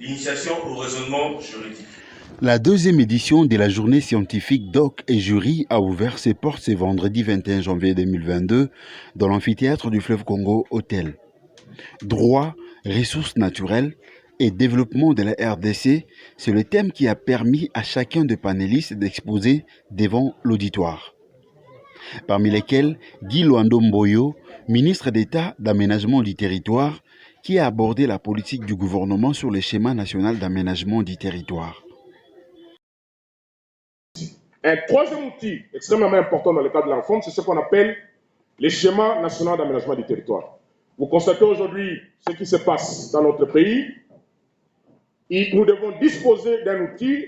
l'initiation au raisonnement juridique. La deuxième édition de la journée scientifique Doc et Jury a ouvert ses portes ce vendredi 21 janvier 2022 dans l'amphithéâtre du fleuve Congo Hôtel. Droit, ressources naturelles et développement de la RDC, c'est le thème qui a permis à chacun des panélistes d'exposer devant l'auditoire. Parmi lesquels Guy Luando Mboyo, ministre d'État d'aménagement du territoire, qui a abordé la politique du gouvernement sur le schéma national d'aménagement du territoire. Un troisième outil extrêmement important dans le cadre de l'enfant, c'est ce qu'on appelle les schémas nationaux d'aménagement du territoire. Vous constatez aujourd'hui ce qui se passe dans notre pays. Nous devons disposer d'un outil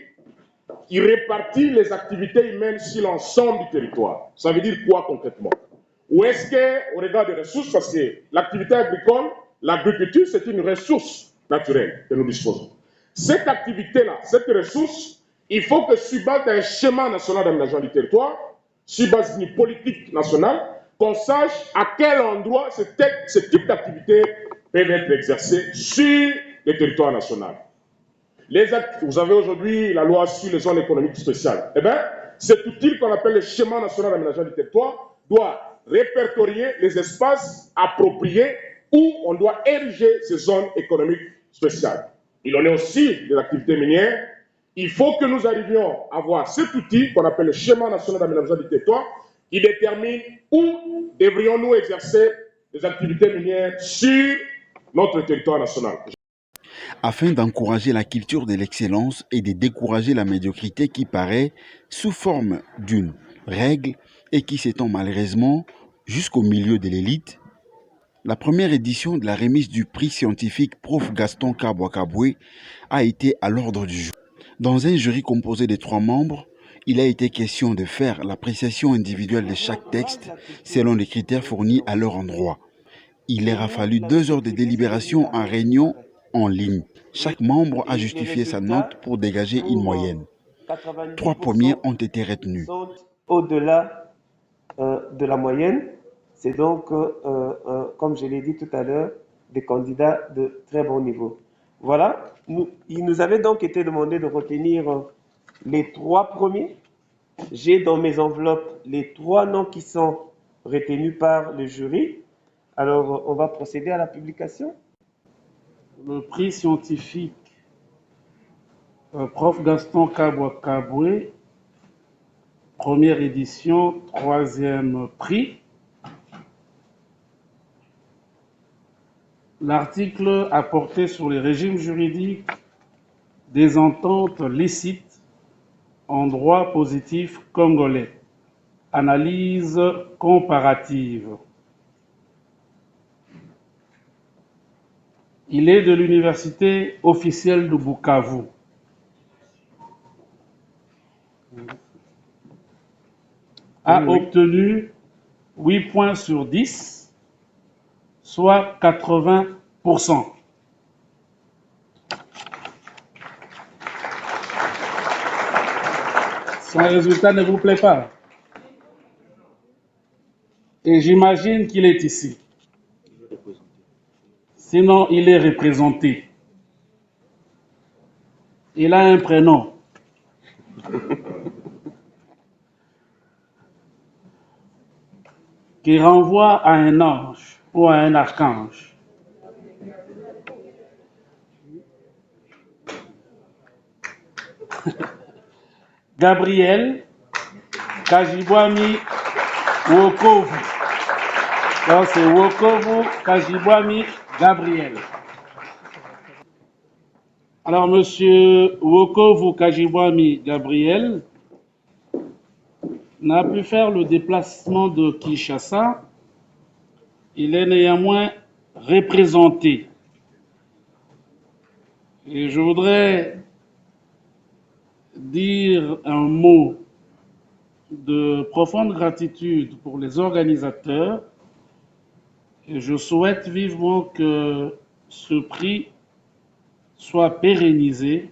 qui répartit les activités humaines sur l'ensemble du territoire. Ça veut dire quoi concrètement? Où est-ce qu'au regard des ressources, parce que l'activité agricole, l'agriculture, c'est une ressource naturelle que nous disposons. Cette activité-là, cette ressource, il faut que sur base d'un schéma national d'aménagement du territoire, sur base d'une politique nationale, qu'on sache à quel endroit ce type d'activité peuvent être exercées sur le territoire national. Vous avez aujourd'hui la loi sur les zones économiques spéciales. Eh bien, cet outil qu'on appelle le schéma national d'aménagement du territoire doit répertorier les espaces appropriés où on doit ériger ces zones économiques spéciales. Il en est aussi des activités minières. Il faut que nous arrivions à avoir cet outil qu'on appelle le schéma national d'aménagement du territoire qui détermine où devrions-nous exercer les activités minières sur notre territoire national. Afin d'encourager la culture de l'excellence et de décourager la médiocrité qui paraît sous forme d'une règle et qui s'étend malheureusement jusqu'au milieu de l'élite, la première édition de la remise du prix scientifique Prof Gaston Kabouakaboué a été à l'ordre du jour. Dans un jury composé de 3 membres, il a été question de faire l'appréciation individuelle de chaque texte selon les critères fournis à leur endroit. Il leur a fallu 2 heures de délibération en réunion en ligne. Chaque membre a justifié sa note pour dégager une moyenne. 3 premiers ont été retenus. Au-delà de la moyenne, c'est donc, comme je l'ai dit tout à l'heure, des candidats de très bon niveau. Voilà, il nous avait donc été demandé de retenir les 3 premiers. J'ai dans mes enveloppes les 3 noms qui sont retenus par le jury. Alors, on va procéder à la publication. Le prix scientifique Prof Gaston Kabouakaboué, première édition, 3e prix. L'article a porté sur les régimes juridiques des ententes licites en droit positif congolais. Analyse comparative. Il est de l'université officielle de Bukavu. A obtenu 8 points sur 10, soit 80%. Son résultat ne vous plaît pas? Et j'imagine qu'il est ici. Sinon, il est représenté. Il a un prénom. Qui renvoie à un ange ou à un archange. Gabriel Kajibwami Wokovu. Donc c'est Wokovu Kajibwami Gabriel. Alors monsieur Wokovu Kajibwami Gabriel n'a pu faire le déplacement de Kinshasa. Il est néanmoins représenté. Et je voudrais dire un mot de profonde gratitude pour les organisateurs. Et je souhaite vivement que ce prix soit pérennisé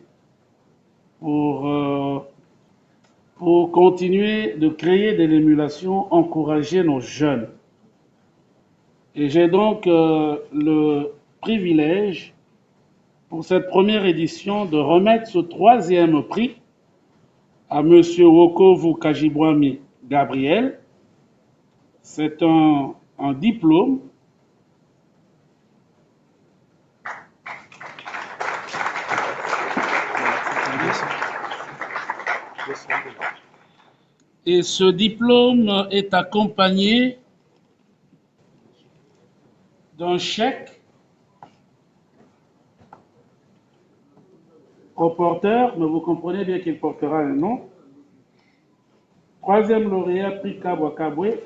pour continuer de créer de l'émulation, encourager nos jeunes. Et j'ai donc le privilège pour cette première édition de remettre ce troisième prix à M. Wokovu Kajibwami Gabriel. C'est un diplôme et ce diplôme est accompagné d'un chèque au porteur, mais vous comprenez bien qu'il portera un nom. Troisième lauréat, prix Kabwa Kabwe,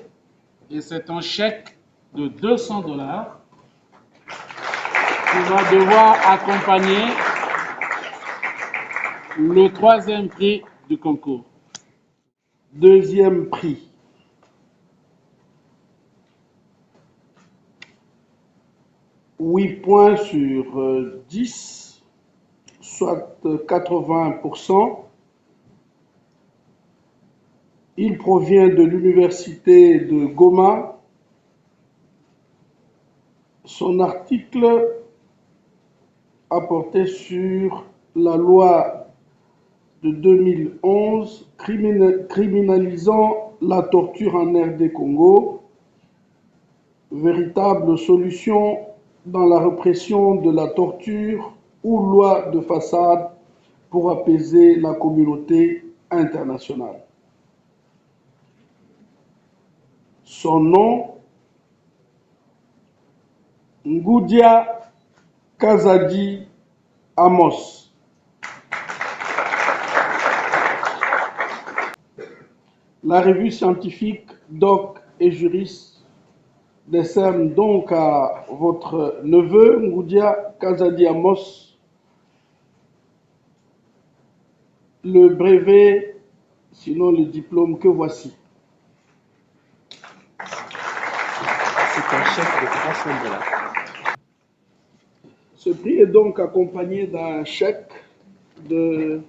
et c'est un chèque de 200 $ qui va devoir accompagner le troisième prix du concours. Deuxième prix. $8 points sur 10, soit 80%. Il provient de l'université de Goma. Son article a porté sur la loi de 2011 criminalisant la torture en RD Congo, véritable solution dans la répression de la torture ou loi de façade pour apaiser la communauté internationale. Son nom, Ngoudia Kazadi Amos. La revue scientifique Doc et Juriste décerne donc à votre neveu, Ngoudia Kazadi Amos, le brevet, sinon le diplôme que voici. C'est un chèque de 300 $. Ce prix est donc accompagné d'un chèque de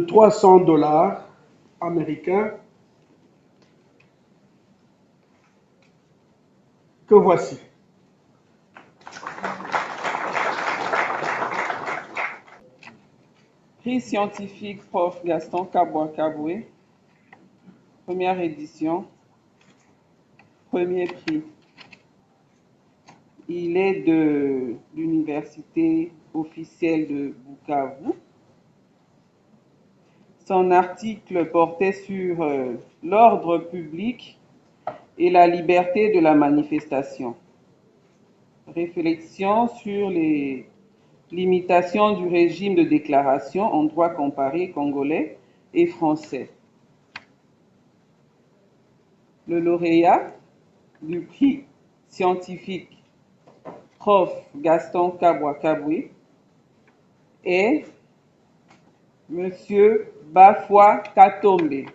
300 $ américains que voici. Prix scientifique Prof Gaston Kabwa Kabwe, première édition, premier prix. Il est de l'université officielle de Bukavu. Son article portait sur l'ordre public et la liberté de la manifestation. Réflexion sur les limitations du régime de déclaration en droit comparé congolais et français. Le lauréat du prix scientifique Prof Gaston Kabwa Kabwe est Monsieur Bafwa Katombe.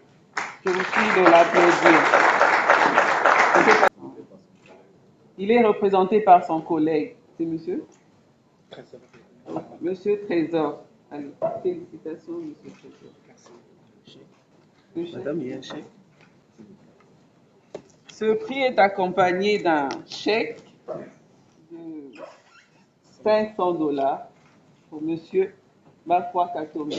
Je vous prie de l'applaudir. Il est représenté par son collègue. C'est monsieur Monsieur Trésor. Allez, félicitations, Monsieur Trésor. Madame, il y a un chèque. Ce prix est accompagné d'un chèque de 500 $ pour Monsieur Bafwa Katombe.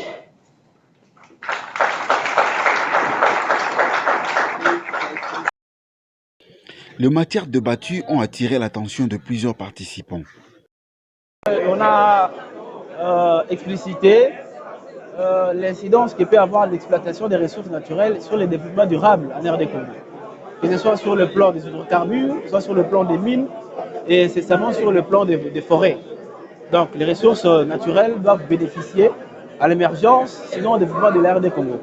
Les matières débattues ont attiré l'attention de plusieurs participants. On a explicité l'incidence que peut avoir l'exploitation des ressources naturelles sur le développement durable en RD Congo. Que ce soit sur le plan des hydrocarbures, que ce soit sur le plan des mines et c'est seulement sur le plan des forêts. Donc les ressources naturelles doivent bénéficier à l'émergence, sinon au développement de la RD Congo.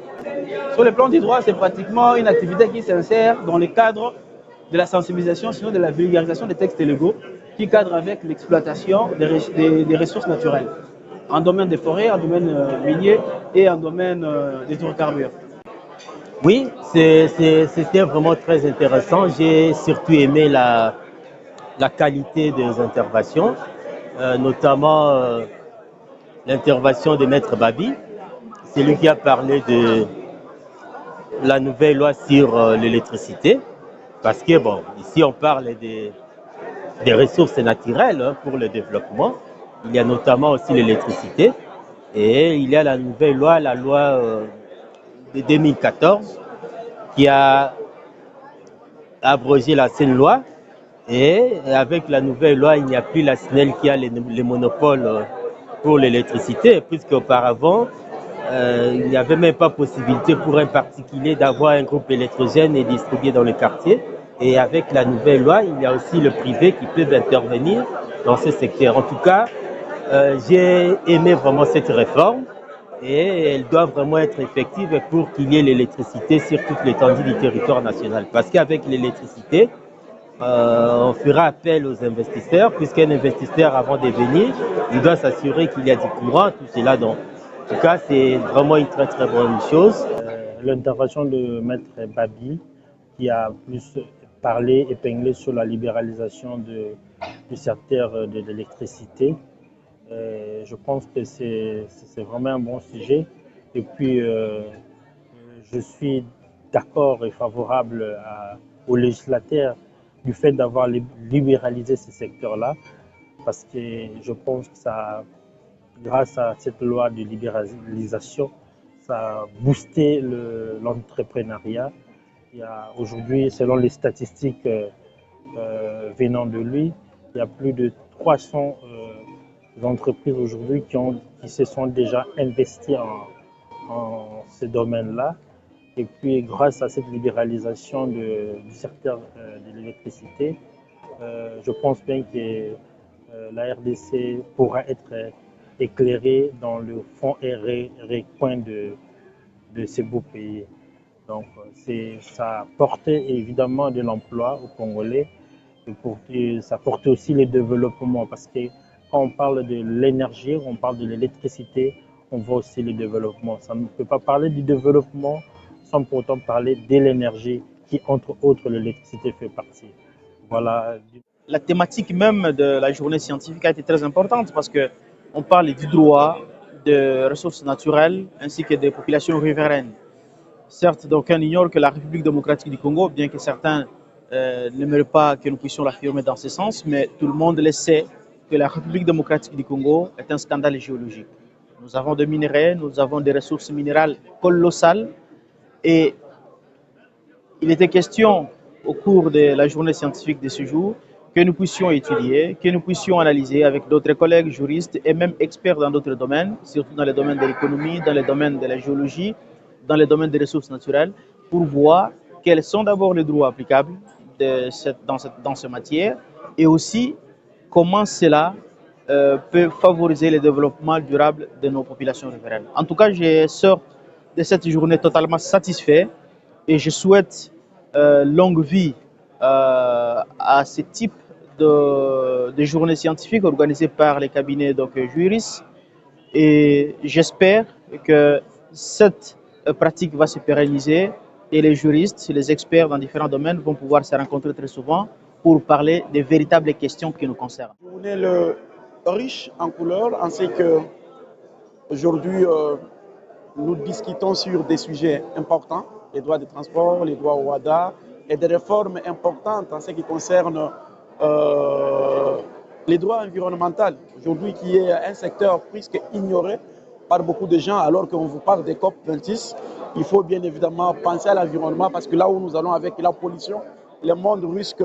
Sur le plan du droit, c'est pratiquement une activité qui s'insère dans le cadre de la sensibilisation, sinon de la vulgarisation des textes légaux qui cadrent avec l'exploitation des ressources naturelles en domaine des forêts, en domaine minier et en domaine des hydrocarbures. Oui, c'était vraiment très intéressant. J'ai surtout aimé la qualité des interventions, notamment l'intervention de Maître Babi. C'est lui qui a parlé de la nouvelle loi sur l'électricité. Parce que, bon, ici on parle des ressources naturelles pour le développement. Il y a notamment aussi l'électricité. Et il y a la nouvelle loi, la loi de 2014, qui a abrogé l'ancienne loi. Et avec la nouvelle loi, il n'y a plus la SNEL qui a les monopoles pour l'électricité, puisqu'auparavant, il n'y avait même pas possibilité pour un particulier d'avoir un groupe électrogène et distribué dans les quartiers. Et avec la nouvelle loi, il y a aussi le privé qui peut intervenir dans ce secteur. En tout cas, j'ai aimé vraiment cette réforme et elle doit vraiment être effective pour qu'il y ait l'électricité sur toute l'étendue du territoire national. Parce qu'avec l'électricité, on fera appel aux investisseurs, puisqu'un investisseur, avant de venir, il doit s'assurer qu'il y a du courant, tout cela. Donc, en tout cas, c'est vraiment une très très bonne chose. L'intervention de Maître Babi, qui a plus parlé, épinglé sur la libéralisation du secteur de l'électricité. Je pense que c'est vraiment un bon sujet. Et puis, je suis d'accord et favorable aux législateurs du fait d'avoir libéralisé ce secteur-là, parce que je pense que ça, grâce à cette loi de libéralisation, ça a boosté l'entrepreneuriat. Il y a aujourd'hui, selon les statistiques venant de lui, il y a plus de 300 entreprises aujourd'hui qui se sont déjà investies en ce domaine-là. Et puis, grâce à cette libéralisation du secteur de l'électricité, je pense bien que la RDC pourra être éclairée dans le fond et recoin de ce beau pays. Donc, ça a porté évidemment de l'emploi aux Congolais, et ça porte aussi le développement, parce que quand on parle de l'énergie, on parle de l'électricité, on voit aussi le développement. Ça ne peut pas parler du développement sans pour autant parler de l'énergie qui, entre autres, l'électricité fait partie. Voilà. La thématique même de la journée scientifique a été très importante parce qu'on parle du droit des ressources naturelles ainsi que des populations riveraines. Certes, d'aucuns ignorent que la République démocratique du Congo, bien que certains n'aimeraient pas que nous puissions l'affirmer dans ce sens, mais tout le monde le sait que la République démocratique du Congo est un scandale géologique. Nous avons des minerais, nous avons des ressources minérales colossales. Et il était question au cours de la journée scientifique de ce jour que nous puissions étudier, que nous puissions analyser avec d'autres collègues juristes et même experts dans d'autres domaines, surtout dans les domaines de l'économie, dans les domaines de la géologie, dans les domaines des ressources naturelles, pour voir quels sont d'abord les droits applicables dans cette matière et aussi comment cela peut favoriser le développement durable de nos populations riveraines. En tout cas, je sors de cette journée totalement satisfait et je souhaite longue vie à ce type de journées scientifiques organisées par les cabinets juristes, et j'espère que cette pratique va se pérenniser et les juristes, les experts dans différents domaines vont pouvoir se rencontrer très souvent pour parler des véritables questions qui nous concernent. On est riche en couleurs, en ce que aujourd'hui nous discutons sur des sujets importants, les droits de transport, les droits au WADA, et des réformes importantes en ce qui concerne les droits environnementaux. Aujourd'hui, qui est un secteur presque ignoré par beaucoup de gens, alors qu'on vous parle des COP26, il faut bien évidemment penser à l'environnement, parce que là où nous allons avec la pollution, le monde risque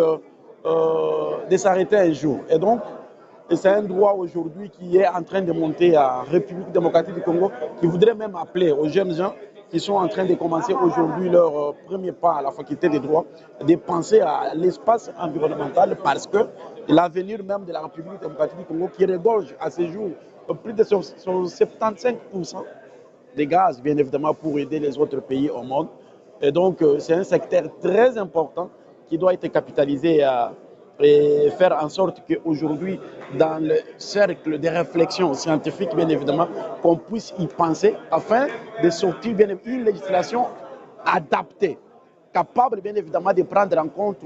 de s'arrêter un jour. Et donc, c'est un droit aujourd'hui qui est en train de monter à République démocratique du Congo, qui voudrait même appeler aux jeunes gens qui sont en train de commencer aujourd'hui leur premier pas à la faculté des droits, de penser à l'espace environnemental, parce que l'avenir même de la République démocratique du Congo, qui regorge à ce jour plus de 75% des gaz, bien évidemment, pour aider les autres pays au monde. Et donc, c'est un secteur très important qui doit être capitalisé et faire en sorte qu'aujourd'hui, dans le cercle de réflexion scientifique, bien évidemment, qu'on puisse y penser afin de sortir bien une législation adaptée, capable bien évidemment de prendre en compte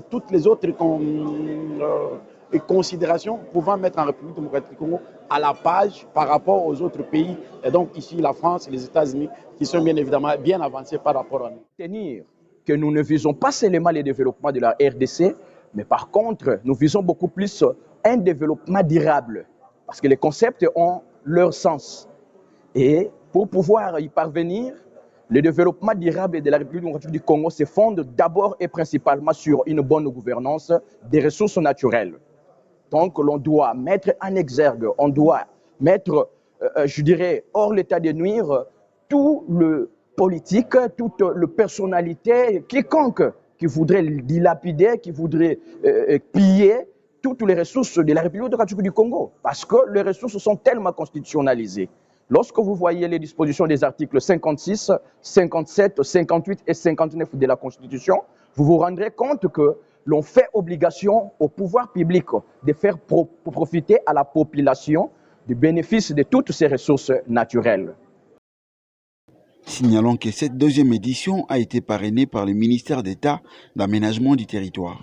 toutes les autres considérations pouvant mettre en République démocratique du Congo à la page par rapport aux autres pays, et donc ici la France et les États-Unis, qui sont bien évidemment bien avancés par rapport à nous. Tenir que nous ne visons pas seulement le développement de la RDC, mais par contre, nous visons beaucoup plus un développement durable. parce que les concepts ont leur sens. Et pour pouvoir y parvenir, le développement durable de la République démocratique du Congo se fonde d'abord et principalement sur une bonne gouvernance des ressources naturelles. Donc l'on doit mettre en exergue, on doit mettre, je dirais, hors l'état de nuire, tout le politique, toute le personnalité, quiconque qui voudrait dilapider, qui voudrait piller toutes les ressources de la République démocratique du Congo, parce que les ressources sont tellement constitutionnalisées. Lorsque vous voyez les dispositions des articles 56, 57, 58 et 59 de la Constitution, vous vous rendrez compte que l'on fait obligation au pouvoir public de faire profiter à la population du bénéfice de toutes ces ressources naturelles. Signalons que cette deuxième édition a été parrainée par le ministère d'État d'aménagement du territoire.